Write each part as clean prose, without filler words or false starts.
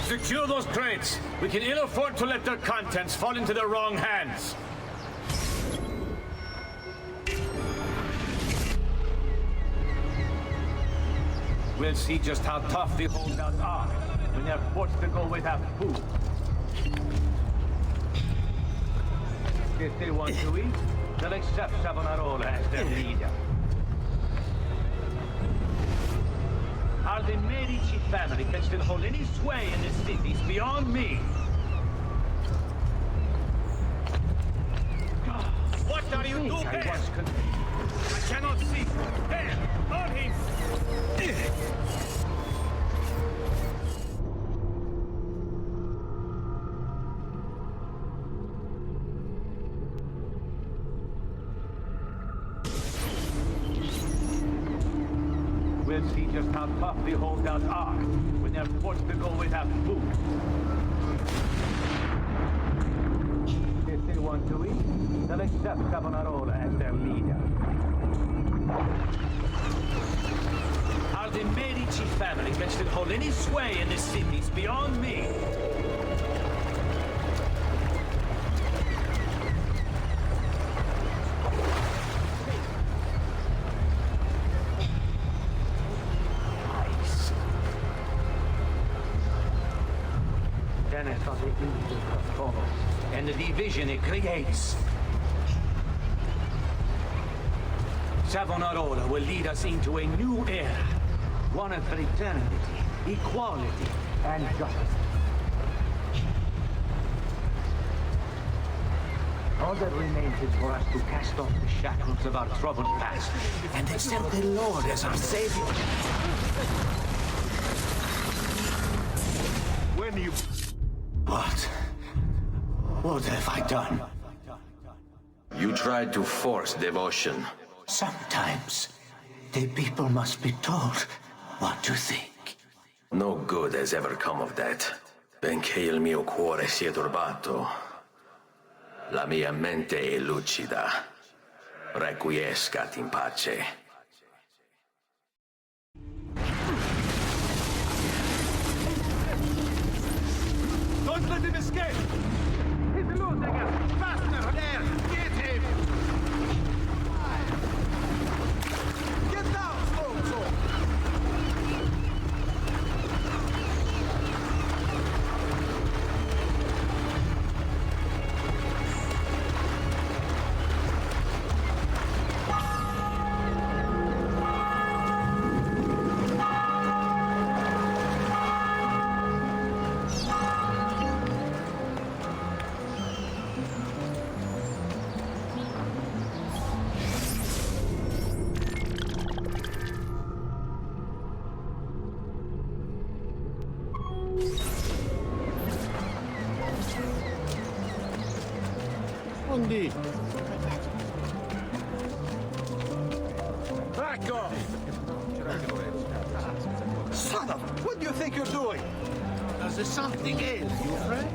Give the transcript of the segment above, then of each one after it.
Secure those crates. We can ill afford to let their contents fall into the wrong hands. We'll see just how tough the holdouts are when they're forced to go without food. If they want to eat, they'll accept Savonarola as their leader. How the Medici family can still hold any sway in this city is beyond me. What are you doing? I cannot see. There, on him! We'll see just how tough the holdouts are when they're forced to go without food. If they want to eat, they'll accept Savonarola as their leader. How the Medici family can still hold any sway in this city is beyond me. Of the evil performance and the division it creates. Savonarola will lead us into a new era, one of fraternity, equality, and justice. All that remains is for us to cast off the shackles of our troubled past and accept the Lord as our Savior. When you... What have I done? You tried to force devotion. Sometimes the people must be told what to think. No good has ever come of that. Benché il mio cuore sia turbato, la mia mente è lucida. Requiescat in pace. Don't let him escape! He's losing us! Faster! There! Get him! Get down, Stonzo! Back off! Son of... What do you think you're doing? Does there something ail you, friend?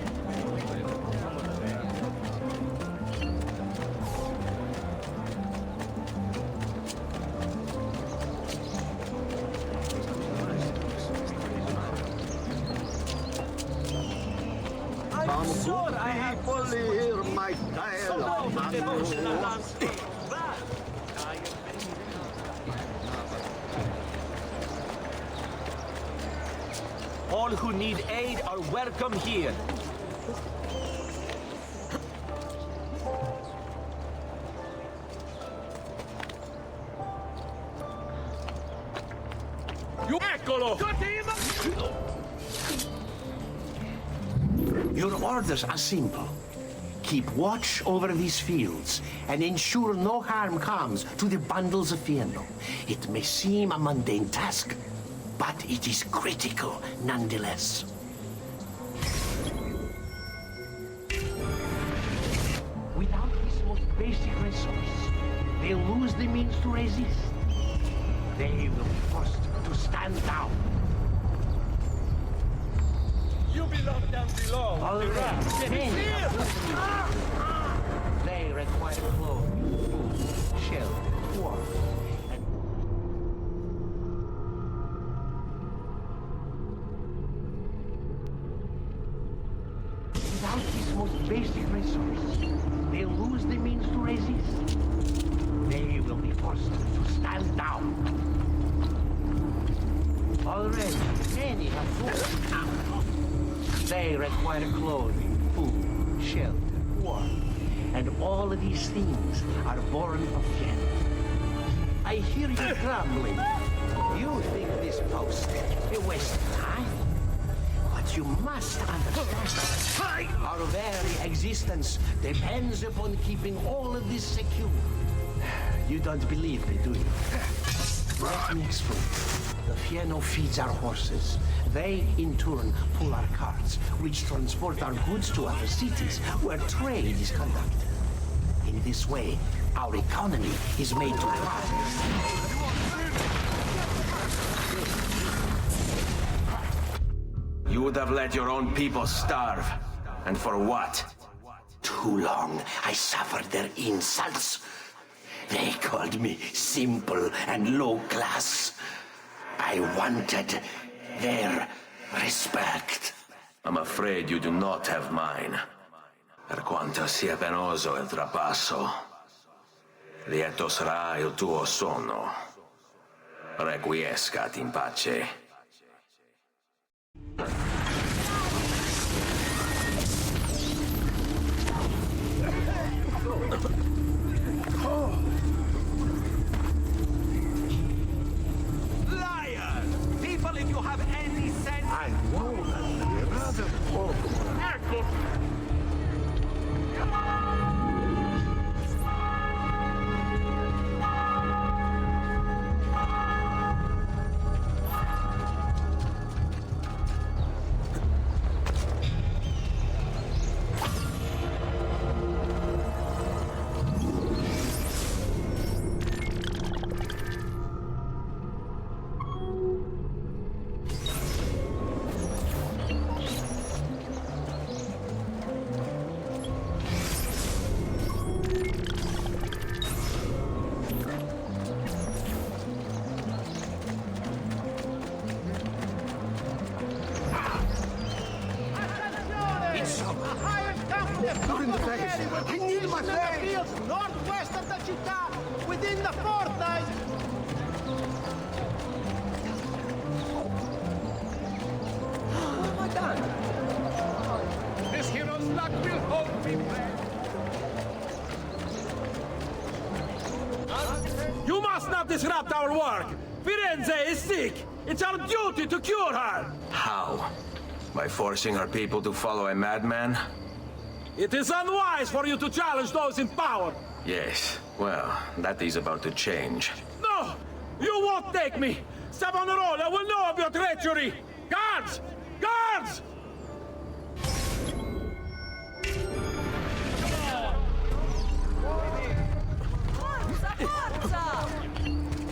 I'm sure I have fully hear my dialogue. All who need aid are welcome here. Eccolo! Your orders are simple. Keep watch over these fields and ensure no harm comes to the bundles of Fieno. It may seem a mundane task, but it is critical nonetheless. Without this most basic resource, they lose the means to resist. They will be forced to stand down. You belong down below. They require clothing, food, shelter, warmth, and... resource. They'll lose the means to resist. They will be forced to stand down. Already, many have fallen out. They require clothing, food, shelter, warmth, and all of these things are born of fear. I hear you grumbling. You think this post a waste of time? But you must understand, our very existence depends upon keeping all of this secure. You don't believe me, do you? Let me explain. The Fieno feeds our horses. They, in turn, pull our carts, which transport our goods to other cities where trade is conducted. In this way, our economy is made to thrive. You would have let your own people starve. And for what? Too long I suffered their insults. They called me simple and low class. I wanted their respect. I'm afraid you do not have mine. Per quanto sia penoso il trapasso, lieto sarà il tuo sonno. Requiescat in pace. Liar! People, if you have any sense... I know that they're rather poor. I need my field northwest of the città, within the fortress. What have I done? This hero's luck will hold me back. You must not disrupt our work! Firenze is sick! It's our duty to cure her! How? By forcing our people to follow a madman? It is unwise for you to challenge those in power! Yes, well, that is about to change. No! You won't take me! Savonarola will know of your treachery! Guards! Guards!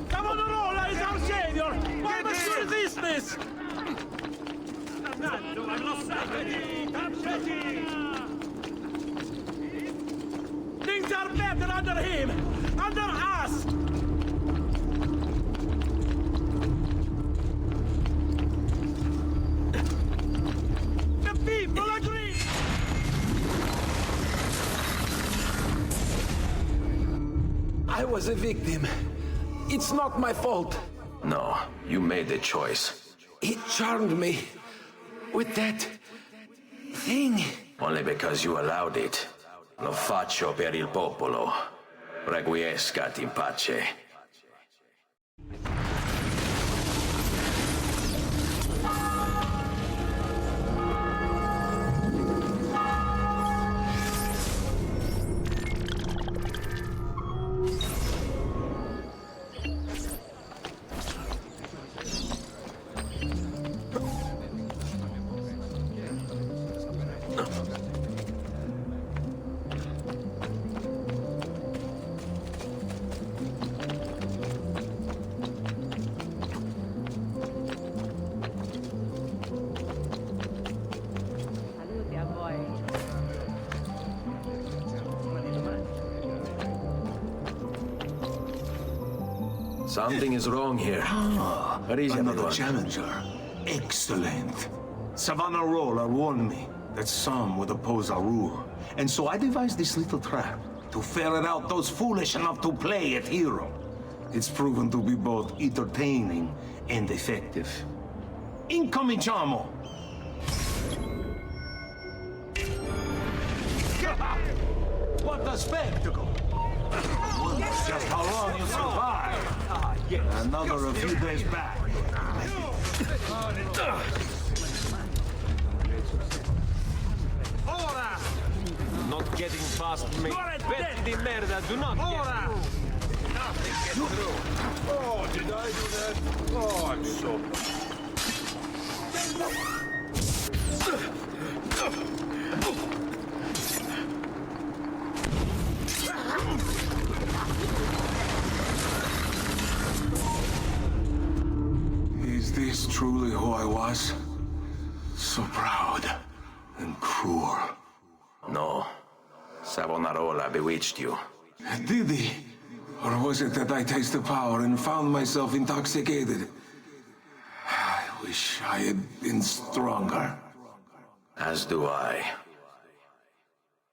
Savonarola is our savior! Why must you resist this? Things are better under him! Under us! The people agree! I was a victim. It's not my fault. No, you made the choice. It charmed me. With that thing. Only because you allowed it. Lo faccio per il popolo. Requiescat in pace. Something is wrong here. Where is Another everyone? challenger. Excellent. Savonarola warned me. that some would oppose our rule. And so I devised this little trap to ferret out those foolish enough to play at hero. It's proven to be both entertaining and effective. Incominciamo! What a spectacle! Just how long you survive. Another a few days back. Ora! Not getting past me. Pezzi di merda, do not Ora! Nothing gets through. Oh, did I do that? Oh, I'm so... Is this truly who I was? So proud and cruel. No. Savonarola bewitched you. Did he? Or was it that I tasted power and found myself intoxicated? I wish I had been stronger. As do I.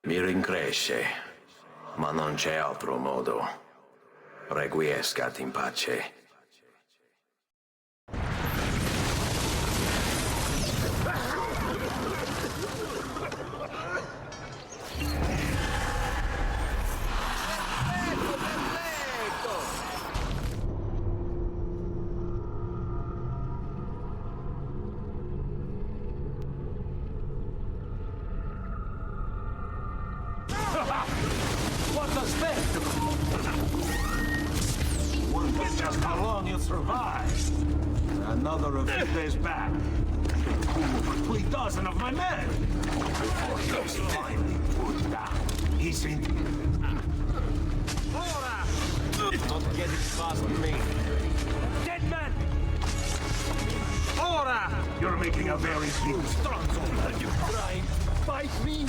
Mi rincresce, ma non c'è altro modo. Requiescat in pace. What a spectacle! Just how long you survive. Another a few days back. Over 3 dozen of my men. Before he was finally put down. He's in... Ora! Not getting past me. Dead man! Ora! You're making a very big struggle. Are you trying to fight me?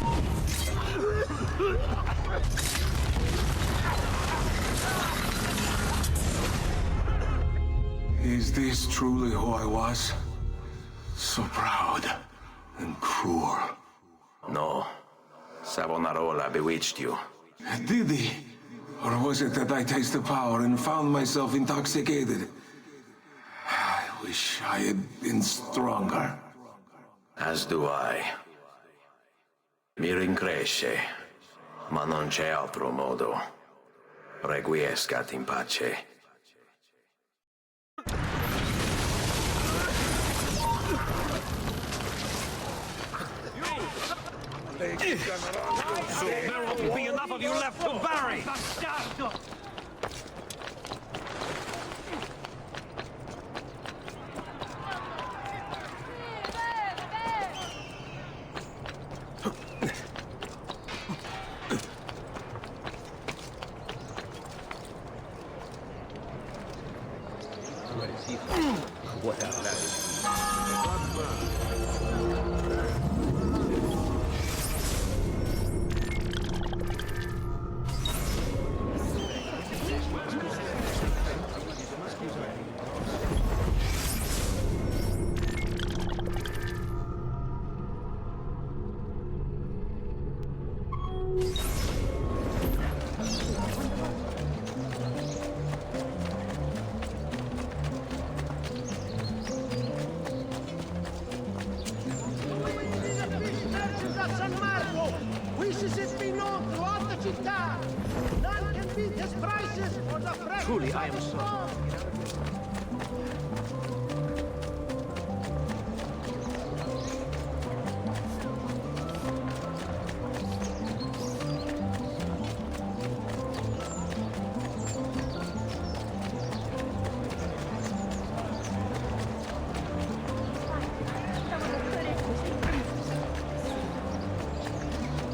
Is this truly who I was? So proud and cruel. No. Savonarola bewitched you. Did he? Or was it that I tasted power and found myself intoxicated? I wish I had been stronger. As do I. Mi rincresce, ma non c'è altro modo. Requiescat in pace. There won't be enough of you left to bury! What a lavish... Truly, I am sorry.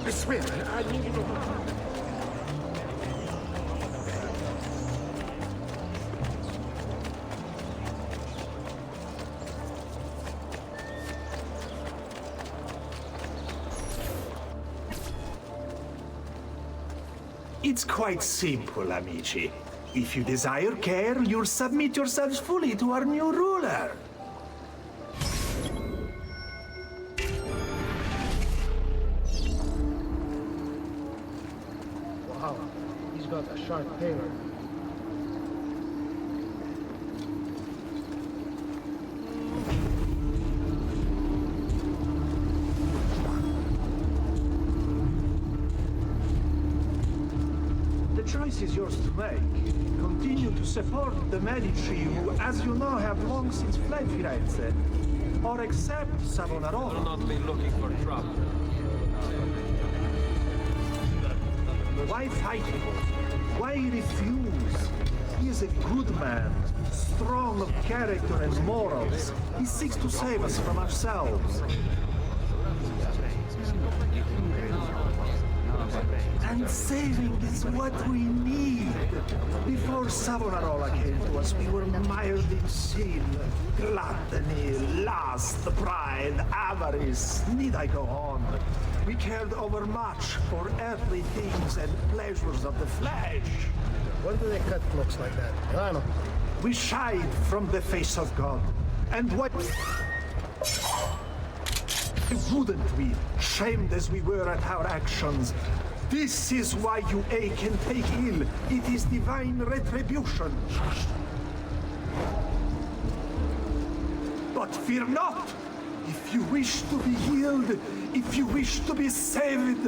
I swear, I need to... It's quite simple, amici. If you desire care, you'll submit yourselves fully to our new ruler. sharp paler. The choice is yours to make. Continue to support the Medici who, as you know, have long since fled Firenze, or accept Will Savonarola. not be looking for trouble. Why fight him? Why refuse? He is a good man, strong of character and morals. He seeks to save us from ourselves. And saving is what we need. Before Savonarola came to us, we were mired in sin, gluttony, lust, pride, avarice. Need I go on? We cared overmuch for earthly things and pleasures of the flesh. When do they cut looks like that? I don't know. We shied from the face of God. And what... Wouldn't we, shamed as we were at our actions? This is why you ache and take ill. It is divine retribution. But fear not. If you wish to be healed, if you wish to be saved,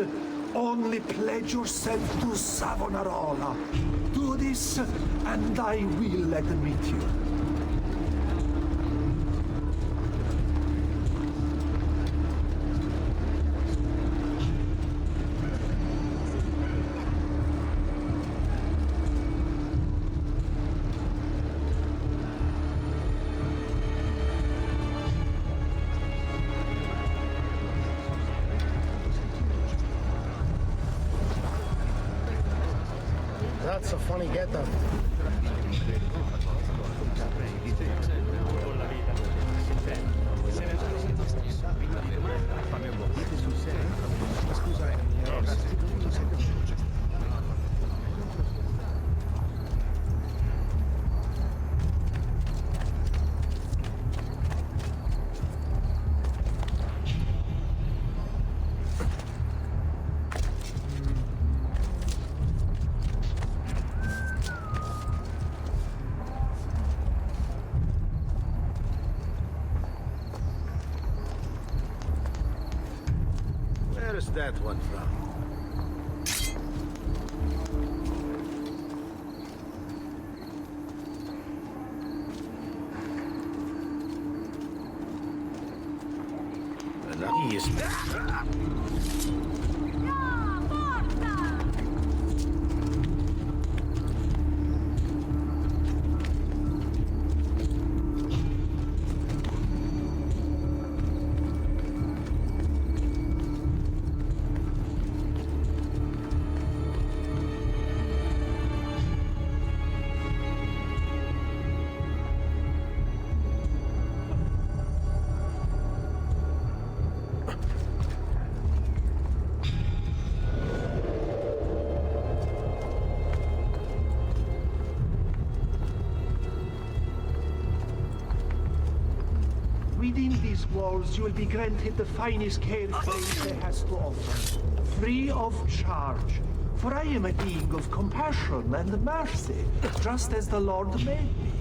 only pledge yourself to Savonarola. Do this, and I will admit you. That's a funny getup. Where's that one from? He is... Within these walls, you will be granted the finest care Firenze has to offer, free of charge. For I am a being of compassion and mercy, just as the Lord made me.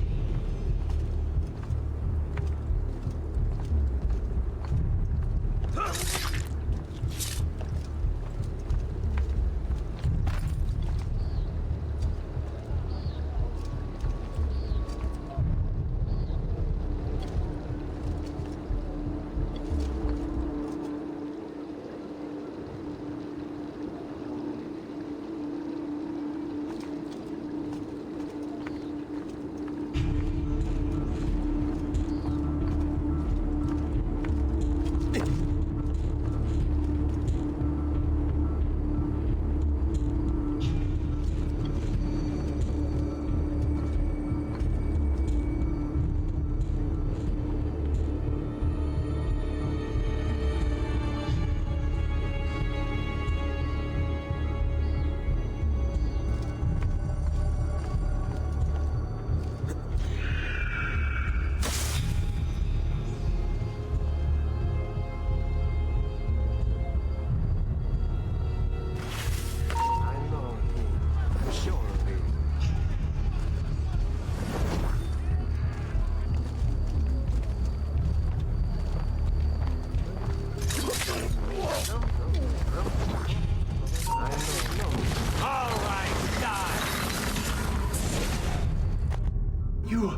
You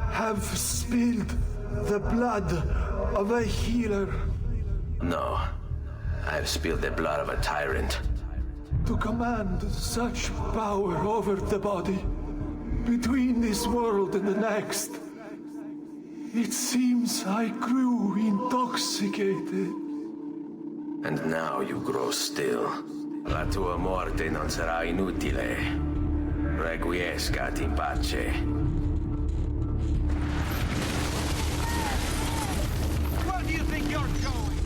have spilled the blood of a healer. No. I've spilled the blood of a tyrant. To command such power over the body, between this world and the next. It seems I grew intoxicated. And now you grow still. La tua morte non sarà inutile. Requiescat in pace. Where do you think you're going?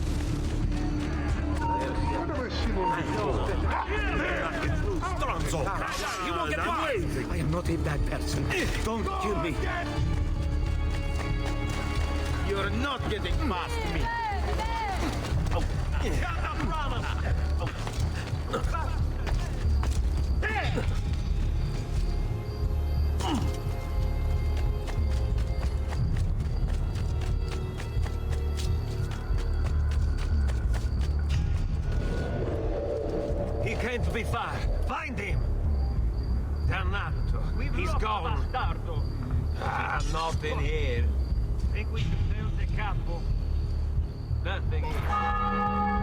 Stronzo! You won't get far! I am not a bad person. Don't kill me. You're not getting past me! He can't be far. Find him! Dannato. He's gone. Not in here. Think we should sail the capo? Nothing here.